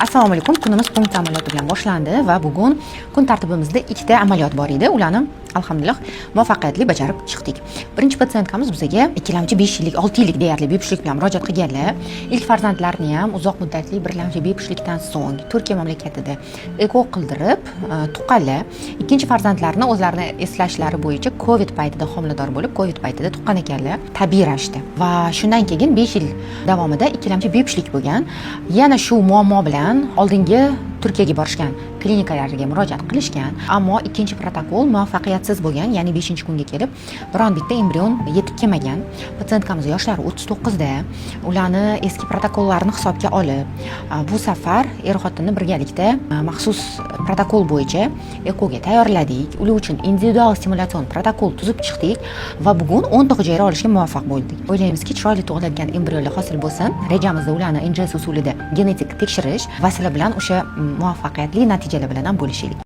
Assalomu alaykum. Kunimiz punkt amaliyoti bilan boshlandi va bugun kun tartibimizda ikkita amaliyot bor edi. Ularni alhamdulillah muvaffaqiyatli bajarib chiqdik. Birinchi patsientkamiz bizga ikkilamchi 5 yillik, 6 yillik deyarli bepushtlik bilan murojaat qilganlar. Ilk farzandlarini ham uzoq muddatli birlamchi bepushtlikdan so'ng Turkiya mamlakatida eko qildirib tuqqanlar. Ikkinchi farzandlarini o'zlarini eslashlari bo'yicha Covid paytida homilador bo'lib, Covid paytida tuqqan ekanlar, tabiiy ravishda. Va shundan keyin 5 yil davomida ikkilamchi bepushtlik bo'lgan. Yana shu muammo bilan oldingi Turkiyaga borishgan klinikalarga murojaat qilishgan, ammo ikkinchi protokol muvaffaqiyatsiz bo'lgan, ya'ni 5-kunga kelib biron bitta embrion yetib kelmagan. Patsientkamiz yoshlari 39 da. Ularni eski protokollarini hisobga olib, bu safar er-xotinni birgalikda maxsus protokol bo'yicha ekoga tayyorladik. Ular uchun individual stimulyatsion protokol tuzib chiqdik va bugun 10 ta hujayra olishga muvaffaq bo'ldik. O'ylaymizki, chiroyli tug'iladigan embrionlar hosil bo'lsin. Rejamizda ularni NGS usulida genetik tekshirish va sizlar bilan o'sha muvaffaqiyatli natijalar bilan ham bo'lishaylik.